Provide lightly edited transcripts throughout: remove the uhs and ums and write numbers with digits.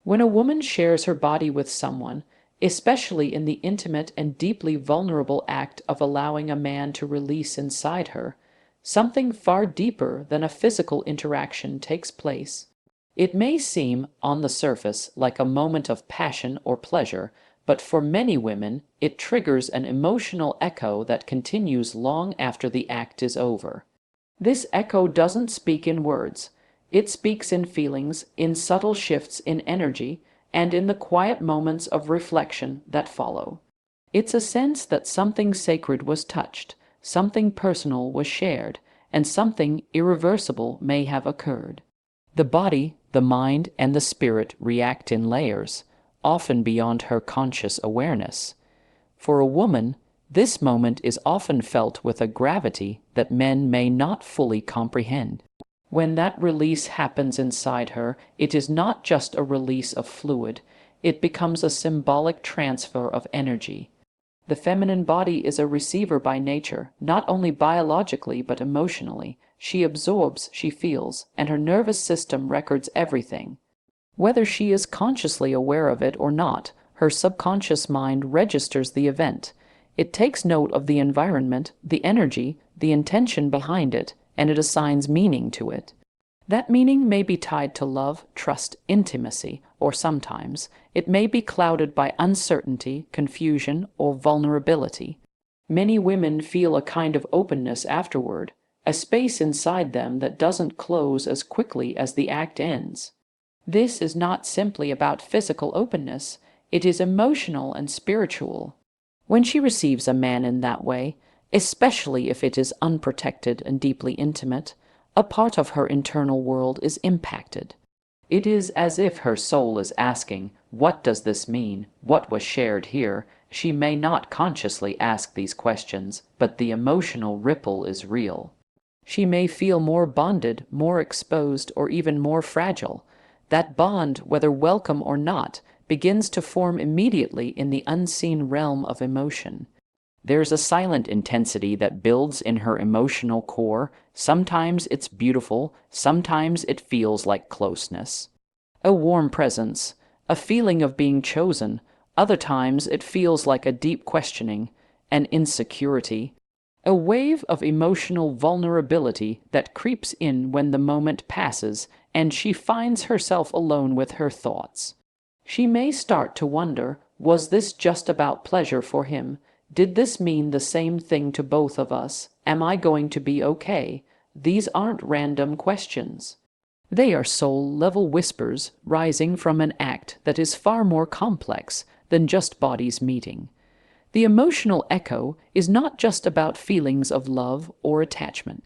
When a woman shares her body with someone, especially in the intimate and deeply vulnerable act of allowing a man to release inside her, something far deeper than a physical interaction takes place. It may seem, on the surface, like a moment of passion or pleasure, but for many women, it triggers an emotional echo that continues long after the act is over. This echo doesn't speak in words. It speaks in feelings, in subtle shifts in energy, and in the quiet moments of reflection that follow. It's a sense that something sacred was touched, something personal was shared, and something irreversible may have occurred. The body, the mind, and the spirit react in layers, often beyond her conscious awareness. For a woman, this moment is often felt with a gravity that men may not fully comprehend. When that release happens inside her, it is not just a release of fluid, it becomes a symbolic transfer of energy. The feminine body is a receiver by nature, not only biologically but emotionally. She absorbs, she feels, and her nervous system records everything. Whether she is consciously aware of it or not, her subconscious mind registers the event. It takes note of the environment, the energy, the intention behind it, and it assigns meaning to it. That meaning may be tied to love, trust, intimacy, or sometimes it may be clouded by uncertainty, confusion, or vulnerability. Many women feel a kind of openness afterward, a space inside them that doesn't close as quickly as the act ends. This is not simply about physical openness, it is emotional and spiritual. When she receives a man in that way, especially if it is unprotected and deeply intimate, a part of her internal world is impacted. It is as if her soul is asking, "What does this mean? What was shared here?" She may not consciously ask these questions, but the emotional ripple is real. She may feel more bonded, more exposed, or even more fragile. That bond, whether welcome or not, begins to form immediately in the unseen realm of emotion. There's a silent intensity that builds in her emotional core. Sometimes it's beautiful, sometimes it feels like closeness. A warm presence, a feeling of being chosen. Other times it feels like a deep questioning, an insecurity, a wave of emotional vulnerability that creeps in when the moment passes and she finds herself alone with her thoughts. She may start to wonder, was this just about pleasure for him? Did this mean the same thing to both of us? Am I going to be okay? These aren't random questions. They are soul-level whispers rising from an act that is far more complex than just bodies meeting. The emotional echo is not just about feelings of love or attachment.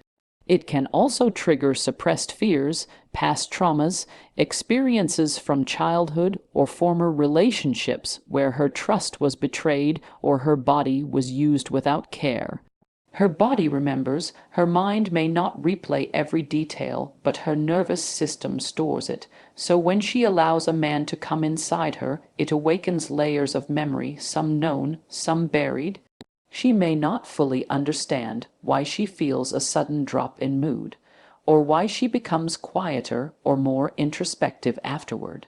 It can also trigger suppressed fears, past traumas, experiences from childhood or former relationships where her trust was betrayed or her body was used without care. Her body remembers, her mind may not replay every detail, but her nervous system stores it. So when she allows a man to come inside her, it awakens layers of memory, some known, some buried. She may not fully understand why she feels a sudden drop in mood, or why she becomes quieter or more introspective afterward.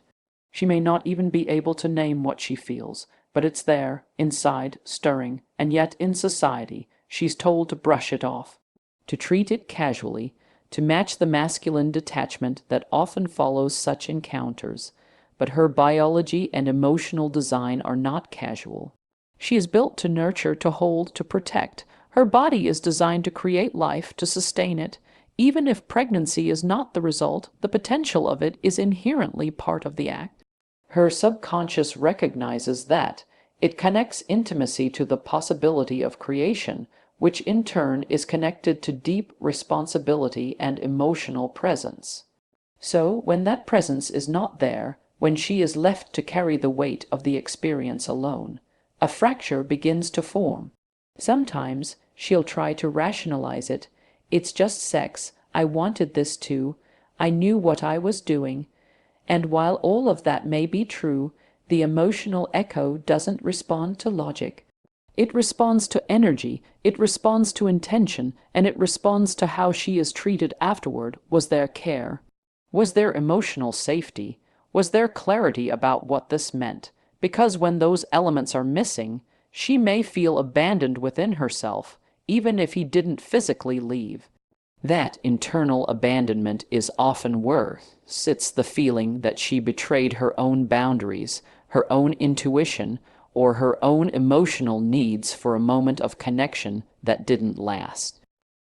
She may not even be able to name what she feels, but it's there, inside, stirring, and yet in society, she's told to brush it off, to treat it casually, to match the masculine detachment that often follows such encounters. But her biology and emotional design are not casual. She is built to nurture, to hold, to protect. Her body is designed to create life, to sustain it. Even if pregnancy is not the result, the potential of it is inherently part of the act. Her subconscious recognizes that. It connects intimacy to the possibility of creation, which in turn is connected to deep responsibility and emotional presence. So, when that presence is not there, when she is left to carry the weight of the experience alone, a fracture begins to form. Sometimes she'll try to rationalize it. It's just sex. I wanted this too. I knew what I was doing. And while all of that may be true, the emotional echo doesn't respond to logic. It responds to energy, it responds to intention, and it responds to how she is treated afterward. Was there care? Was there emotional safety? Was there clarity about what this meant? Because when those elements are missing, she may feel abandoned within herself, even if he didn't physically leave. That internal abandonment is often worse. It's the feeling that she betrayed her own boundaries, her own intuition, or her own emotional needs for a moment of connection that didn't last.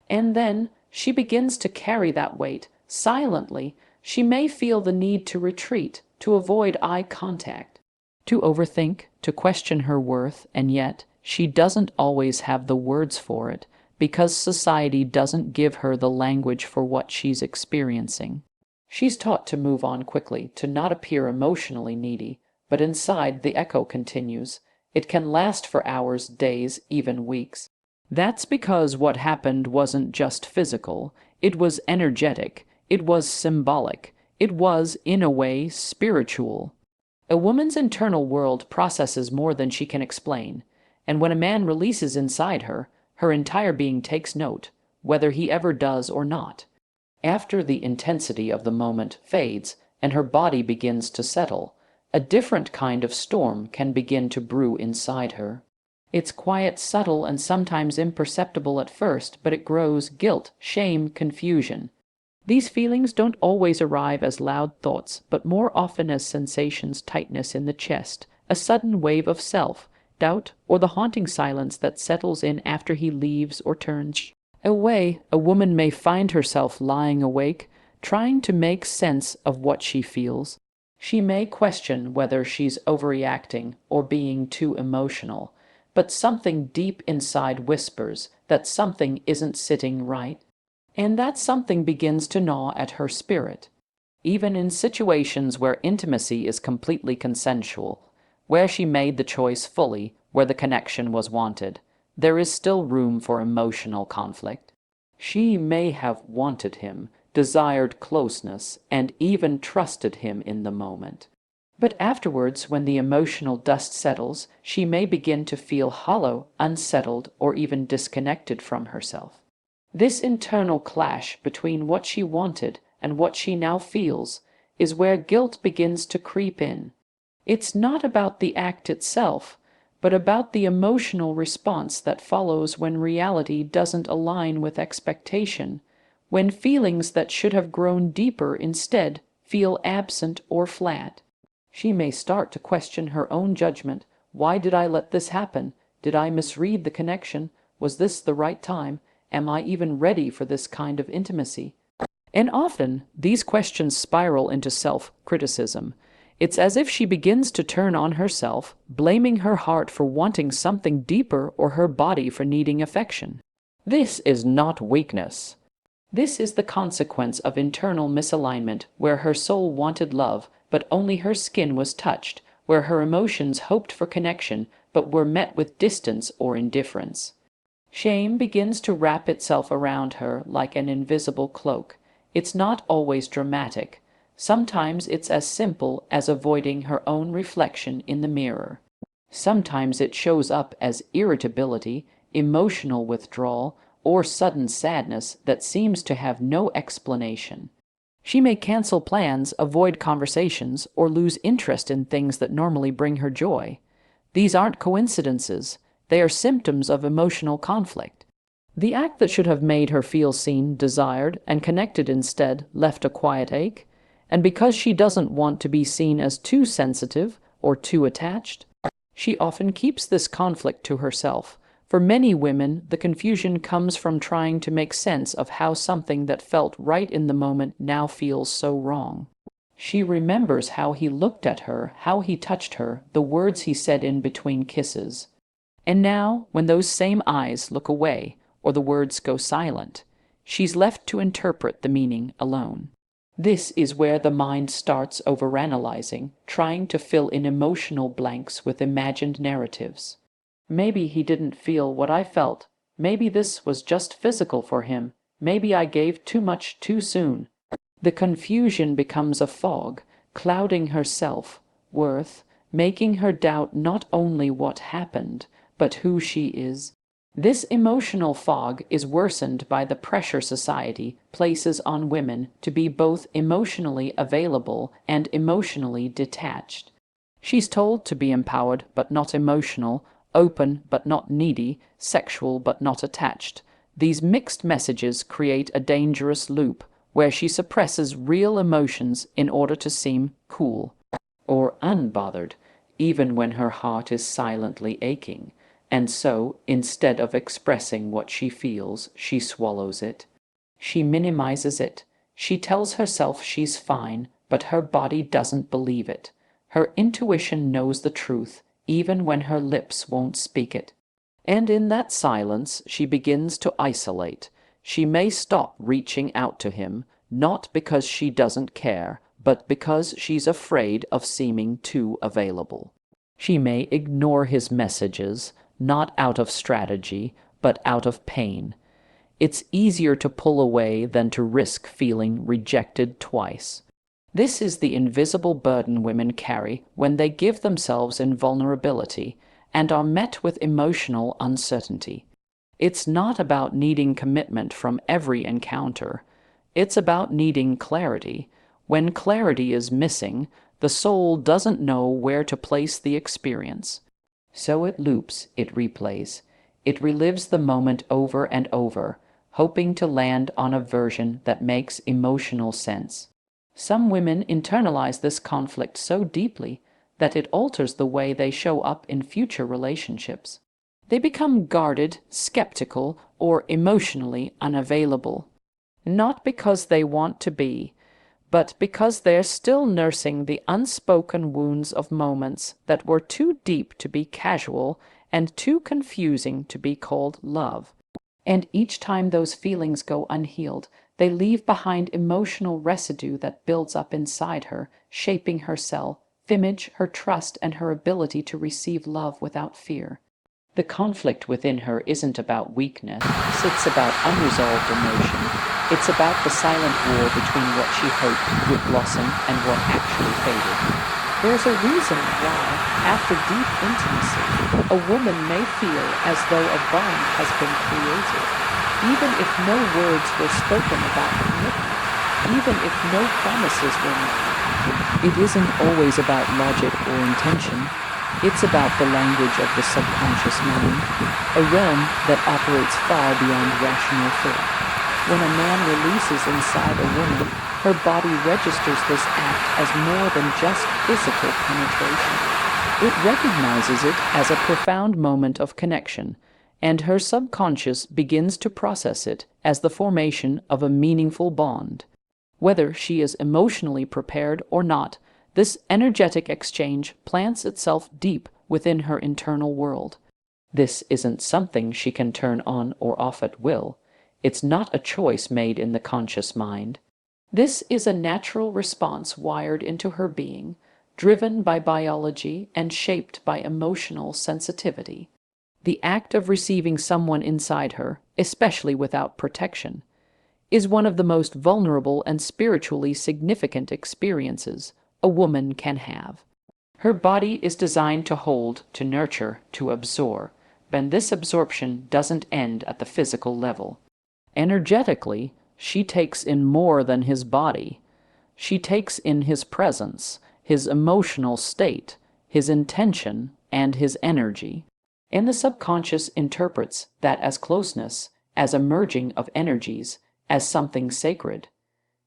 And then she begins to carry that weight silently. She may feel the need to retreat, to avoid eye contact, to overthink, to question her worth, and yet she doesn't always have the words for it because society doesn't give her the language for what she's experiencing. She's taught to move on quickly, to not appear emotionally needy, but inside the echo continues. It can last for hours, days, even weeks. That's because what happened wasn't just physical, it was energetic, it was symbolic, it was, in a way, spiritual. A woman's internal world processes more than she can explain, and when a man releases inside her, her entire being takes note, whether he ever does or not. After the intensity of the moment fades and her body begins to settle, a different kind of storm can begin to brew inside her. It's quiet, subtle, and sometimes imperceptible at first, but it grows guilt, shame, confusion. These feelings don't always arrive as loud thoughts, but more often as sensations, tightness in the chest, a sudden wave of self-doubt, or the haunting silence that settles in after he leaves or turns away. A woman may find herself lying awake, trying to make sense of what she feels. She may question whether she's overreacting or being too emotional, but something deep inside whispers that something isn't sitting right, and that something begins to gnaw at her spirit. Even in situations where intimacy is completely consensual, where she made the choice fully, where the connection was wanted, there is still room for emotional conflict. She may have wanted him, desired closeness, and even trusted him in the moment. But afterwards, when the emotional dust settles, she may begin to feel hollow, unsettled, or even disconnected from herself. This internal clash between what she wanted and what she now feels is where guilt begins to creep in. It's not about the act itself, but about the emotional response that follows when reality doesn't align with expectation, when feelings that should have grown deeper instead feel absent or flat. She may start to question her own judgment. Why did I let this happen? Did I misread the connection? Was this the right time? Am I even ready for this kind of intimacy? And often, these questions spiral into self-criticism. It's as if she begins to turn on herself, blaming her heart for wanting something deeper or her body for needing affection. This is not weakness. This is the consequence of internal misalignment, where her soul wanted love, but only her skin was touched, where her emotions hoped for connection, but were met with distance or indifference. Shame begins to wrap itself around her like an invisible cloak. It's not always dramatic. Sometimes it's as simple as avoiding her own reflection in the mirror. Sometimes it shows up as irritability, emotional withdrawal, or sudden sadness that seems to have no explanation. She may cancel plans, avoid conversations, or lose interest in things that normally bring her joy. These aren't coincidences. They are symptoms of emotional conflict. The act that should have made her feel seen, desired, and connected instead left a quiet ache, and because she doesn't want to be seen as too sensitive or too attached, she often keeps this conflict to herself. For many women, the confusion comes from trying to make sense of how something that felt right in the moment now feels so wrong. She remembers how he looked at her, how he touched her, the words he said in between kisses. And now, when those same eyes look away, or the words go silent, she's left to interpret the meaning alone. This is where the mind starts overanalyzing, trying to fill in emotional blanks with imagined narratives. Maybe he didn't feel what I felt. Maybe this was just physical for him. Maybe I gave too much too soon. The confusion becomes a fog, clouding her self-worth, making her doubt not only what happened, but who she is. This emotional fog is worsened by the pressure society places on women to be both emotionally available and emotionally detached. She's told to be empowered but not emotional, open but not needy, sexual but not attached. These mixed messages create a dangerous loop where she suppresses real emotions in order to seem cool or unbothered, even when her heart is silently aching. And so, instead of expressing what she feels, she swallows it. She minimizes it. She tells herself she's fine, but her body doesn't believe it. Her intuition knows the truth, even when her lips won't speak it. And in that silence, she begins to isolate. She may stop reaching out to him, not because she doesn't care, but because she's afraid of seeming too available. She may ignore his messages, not out of strategy, but out of pain. It's easier to pull away than to risk feeling rejected twice. This is the invisible burden women carry when they give themselves in vulnerability and are met with emotional uncertainty. It's not about needing commitment from every encounter. It's about needing clarity. When clarity is missing, the soul doesn't know where to place the experience. So it loops, it replays. It relives the moment over and over, hoping to land on a version that makes emotional sense. Some women internalize this conflict so deeply that it alters the way they show up in future relationships. They become guarded, skeptical, or emotionally unavailable. Not because they want to be, but because they're still nursing the unspoken wounds of moments that were too deep to be casual and too confusing to be called love. And each time those feelings go unhealed, they leave behind emotional residue that builds up inside her, shaping her self-image, her trust, and her ability to receive love without fear. The conflict within her isn't about weakness, it's about unresolved emotion. It's about the silent war between what she hoped would blossom and what actually faded. There's a reason why, after deep intimacy, a woman may feel as though a bond has been created, even if no words were spoken about commitment, even if no promises were made. It isn't always about logic or intention. It's about the language of the subconscious mind, a realm that operates far beyond rational thought. When a man releases inside a woman, her body registers this act as more than just physical penetration. It recognizes it as a profound moment of connection, and her subconscious begins to process it as the formation of a meaningful bond. Whether she is emotionally prepared or not, this energetic exchange plants itself deep within her internal world. This isn't something she can turn on or off at will. It's not a choice made in the conscious mind. This is a natural response wired into her being, driven by biology and shaped by emotional sensitivity. The act of receiving someone inside her, especially without protection, is one of the most vulnerable and spiritually significant experiences a woman can have. Her body is designed to hold, to nurture, to absorb, and this absorption doesn't end at the physical level. Energetically, she takes in more than his body. She takes in his presence, his emotional state, his intention, and his energy. And the subconscious interprets that as closeness, as a merging of energies, as something sacred.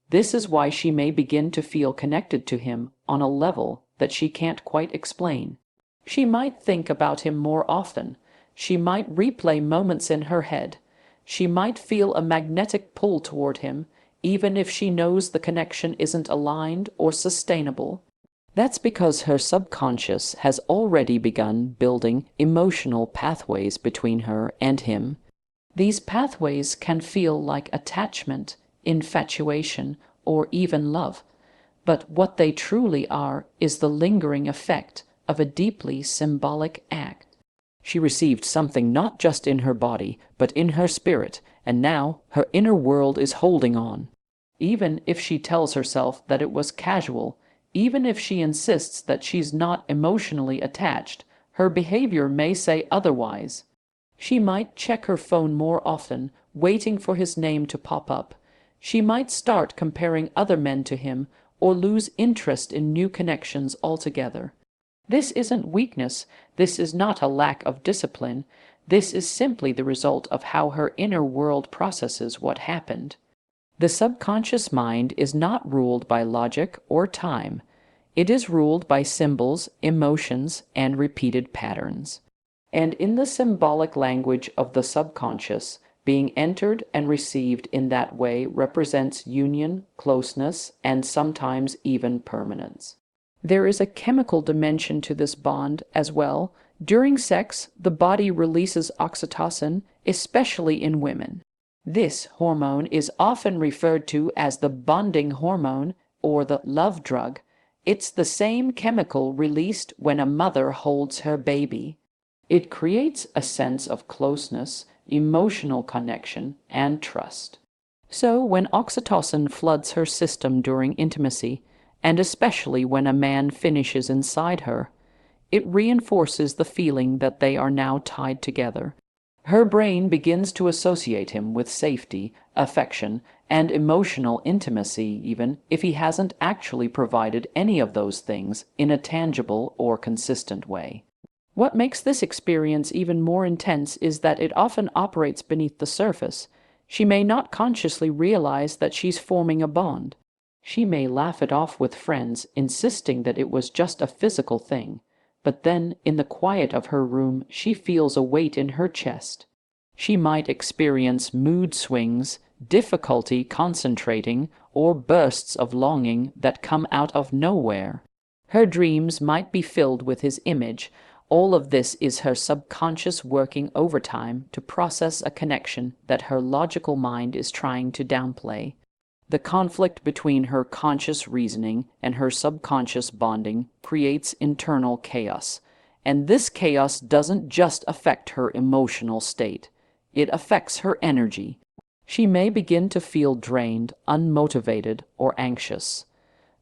This is why she may begin to feel connected to him on a level that she can't quite explain. She might think about him more often. She might replay moments in her head. She might feel a magnetic pull toward him, even if she knows the connection isn't aligned or sustainable. That's because her subconscious has already begun building emotional pathways between her and him. These pathways can feel like attachment, infatuation, or even love, but what they truly are is the lingering effect of a deeply symbolic act. She received something not just in her body, but in her spirit, and now her inner world is holding on. Even if she tells herself that it was casual, even if she insists that she's not emotionally attached, her behavior may say otherwise. She might check her phone more often, waiting for his name to pop up. She might start comparing other men to him, or lose interest in new connections altogether. This isn't weakness, this is not a lack of discipline, this is simply the result of how her inner world processes what happened. The subconscious mind is not ruled by logic or time. It is ruled by symbols, emotions, and repeated patterns. And in the symbolic language of the subconscious, being entered and received in that way represents union, closeness, and sometimes even permanence. There is a chemical dimension to this bond as well. During sex, the body releases oxytocin, especially in women. This hormone is often referred to as the bonding hormone or the love drug. It's the same chemical released when a mother holds her baby. It creates a sense of closeness, emotional connection, and trust. So when oxytocin floods her system during intimacy, and especially when a man finishes inside her, it reinforces the feeling that they are now tied together. Her brain begins to associate him with safety, affection, and emotional intimacy, even if he hasn't actually provided any of those things in a tangible or consistent way. What makes this experience even more intense is that it often operates beneath the surface. She may not consciously realize that she's forming a bond. She may laugh it off with friends, insisting that it was just a physical thing. But then, in the quiet of her room, she feels a weight in her chest. She might experience mood swings, difficulty concentrating, or bursts of longing that come out of nowhere. Her dreams might be filled with his image. All of this is her subconscious working overtime to process a connection that her logical mind is trying to downplay. The conflict between her conscious reasoning and her subconscious bonding creates internal chaos, and this chaos doesn't just affect her emotional state, it affects her energy. She may begin to feel drained, unmotivated, or anxious.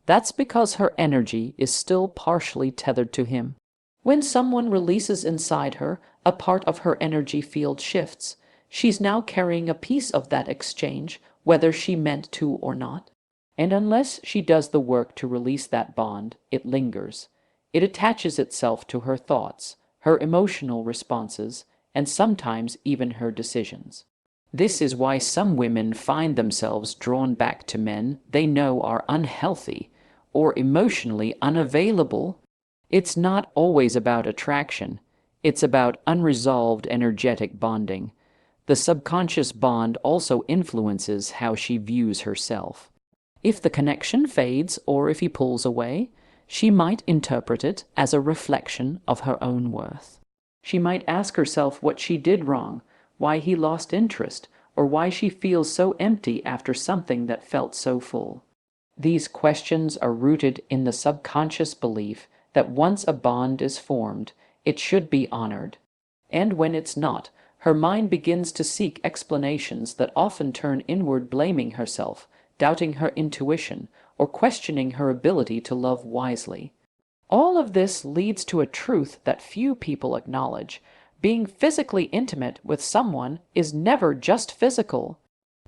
That's because her energy is still partially tethered to him. When someone releases inside her, a part of her energy field shifts. She's now carrying a piece of that exchange, whether she meant to or not. And unless she does the work to release that bond, it lingers. It attaches itself to her thoughts, her emotional responses, and sometimes even her decisions. This is why some women find themselves drawn back to men they know are unhealthy or emotionally unavailable. It's not always about attraction. It's about unresolved energetic bonding. The subconscious bond also influences how she views herself. If the connection fades or if he pulls away, she might interpret it as a reflection of her own worth. She might ask herself what she did wrong, why he lost interest, or why she feels so empty after something that felt so full. These questions are rooted in the subconscious belief that once a bond is formed, it should be honored. And when it's not, her mind begins to seek explanations that often turn inward, blaming herself, doubting her intuition, or questioning her ability to love wisely. All of this leads to a truth that few people acknowledge. Being physically intimate with someone is never just physical.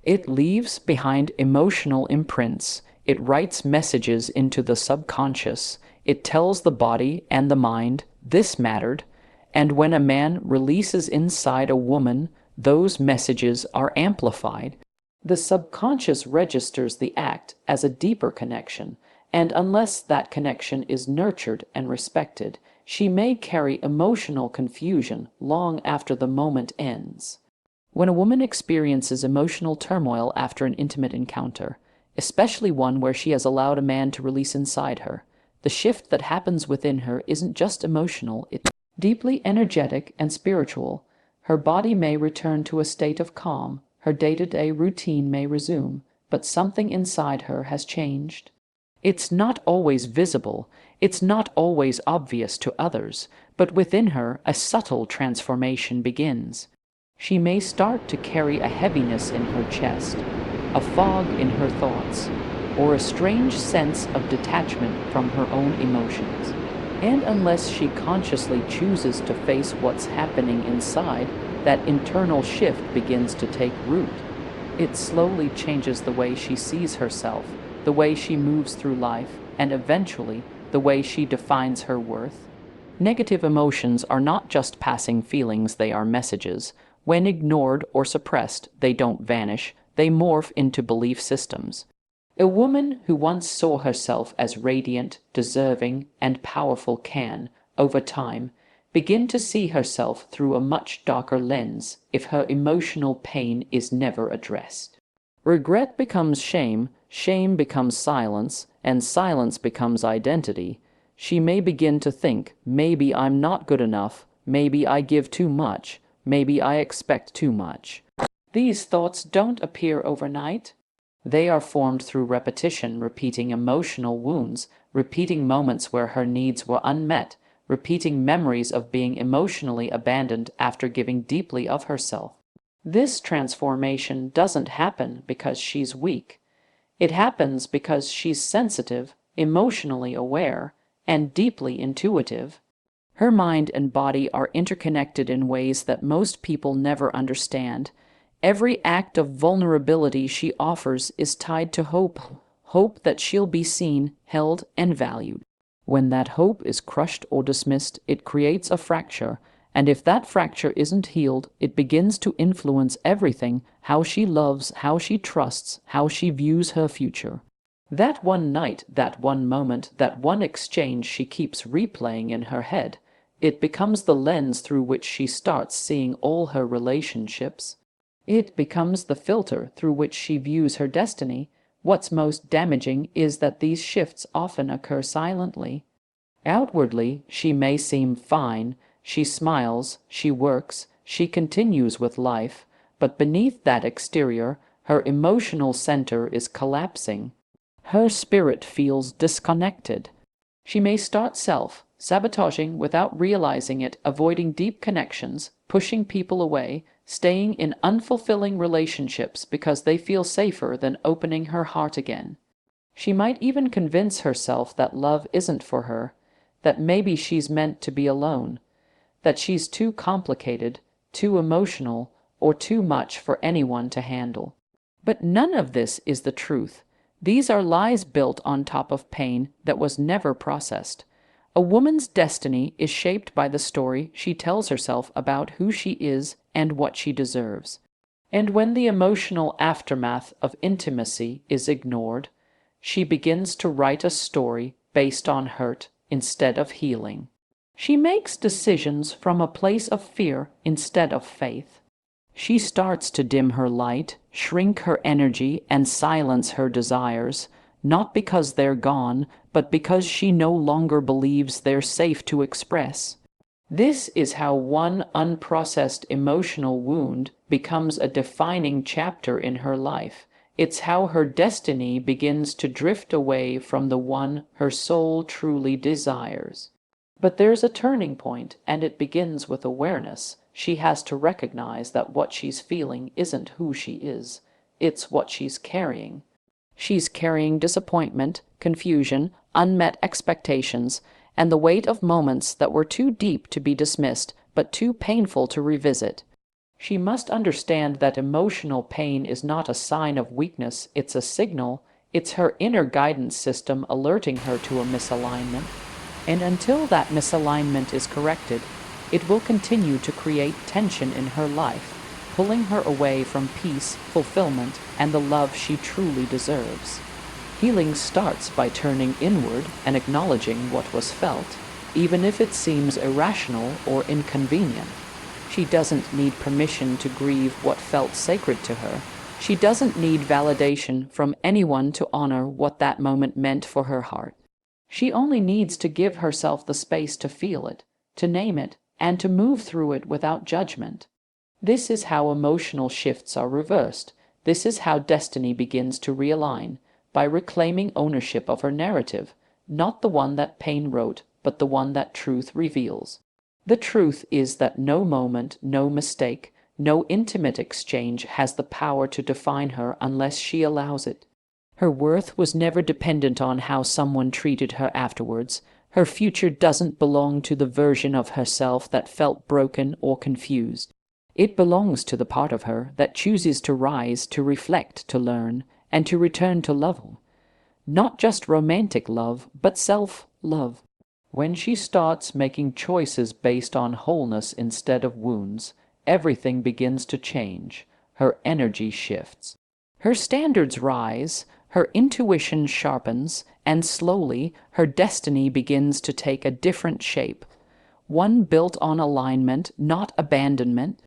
It leaves behind emotional imprints. It writes messages into the subconscious. It tells the body and the mind, this mattered. And when a man releases inside a woman, those messages are amplified. The subconscious registers the act as a deeper connection, and unless that connection is nurtured and respected, she may carry emotional confusion long after the moment ends. When a woman experiences emotional turmoil after an intimate encounter, especially one where she has allowed a man to release inside her, the shift that happens within her isn't just emotional, it's deeply energetic and spiritual. Her body may return to a state of calm, her day-to-day routine may resume, but something inside her has changed. It's not always visible, it's not always obvious to others, but within her a subtle transformation begins. She may start to carry a heaviness in her chest, a fog in her thoughts, or a strange sense of detachment from her own emotions. And unless she consciously chooses to face what's happening inside, that internal shift begins to take root. It slowly changes the way she sees herself, the way she moves through life, and eventually the way she defines her worth. Negative emotions are not just passing feelings, they are messages. When ignored or suppressed, they don't vanish, they morph into belief systems. A woman who once saw herself as radiant, deserving, and powerful can, over time, begin to see herself through a much darker lens if her emotional pain is never addressed. Regret becomes shame, shame becomes silence, and silence becomes identity. She may begin to think, maybe I'm not good enough, maybe I give too much, maybe I expect too much. These thoughts don't appear overnight. They are formed through repetition, repeating emotional wounds, repeating moments where her needs were unmet, repeating memories of being emotionally abandoned after giving deeply of herself. This transformation doesn't happen because she's weak. It happens because she's sensitive, emotionally aware, and deeply intuitive. Her mind and body are interconnected in ways that most people never understand. Every act of vulnerability she offers is tied to hope that she'll be seen, held, and valued. When that hope is crushed or dismissed, it creates a fracture, and if that fracture isn't healed, it begins to influence everything: how she loves, how she trusts, how she views her future. That one night, that one moment, that one exchange she keeps replaying in her head. It becomes the lens through which she starts seeing all her relationships. It becomes the filter through which she views her destiny. What's most damaging is that these shifts often occur silently. Outwardly, she may seem fine, she smiles, she works, she continues with life, but beneath that exterior, her emotional center is collapsing. Her spirit feels disconnected. She may start self-sabotaging without realizing it, avoiding deep connections, pushing people away, staying in unfulfilling relationships because they feel safer than opening her heart again. She might even convince herself that love isn't for her, that maybe she's meant to be alone, that she's too complicated, too emotional, or too much for anyone to handle. But none of this is the truth. These are lies built on top of pain that was never processed. A woman's destiny is shaped by the story she tells herself about who she is and what she deserves. And when the emotional aftermath of intimacy is ignored, she begins to write a story based on hurt instead of healing. She makes decisions from a place of fear instead of faith. She starts to dim her light, shrink her energy, and silence her desires, not because they're gone, but because she no longer believes they're safe to express. This is how one unprocessed emotional wound becomes a defining chapter in her life. It's how her destiny begins to drift away from the one her soul truly desires. But there's a turning point, and it begins with awareness. She has to recognize that what she's feeling isn't who she is, it's what she's carrying. She's carrying disappointment, confusion, unmet expectations, and the weight of moments that were too deep to be dismissed, but too painful to revisit. She must understand that emotional pain is not a sign of weakness, it's a signal. It's her inner guidance system alerting her to a misalignment. And until that misalignment is corrected, it will continue to create tension in her life, pulling her away from peace, fulfillment, and the love she truly deserves. Healing starts by turning inward and acknowledging what was felt, even if it seems irrational or inconvenient. She doesn't need permission to grieve what felt sacred to her. She doesn't need validation from anyone to honor what that moment meant for her heart. She only needs to give herself the space to feel it, to name it, and to move through it without judgment. This is how emotional shifts are reversed. This is how destiny begins to realign, by reclaiming ownership of her narrative, not the one that pain wrote, but the one that truth reveals. The truth is that no moment, no mistake, no intimate exchange has the power to define her unless she allows it. Her worth was never dependent on how someone treated her afterwards. Her future doesn't belong to the version of herself that felt broken or confused. It belongs to the part of her that chooses to rise, to reflect, to learn, and to return to love. Not just romantic love, but self-love. When she starts making choices based on wholeness instead of wounds, everything begins to change. Her energy shifts. Her standards rise, her intuition sharpens, and slowly her destiny begins to take a different shape. One built on alignment, not abandonment,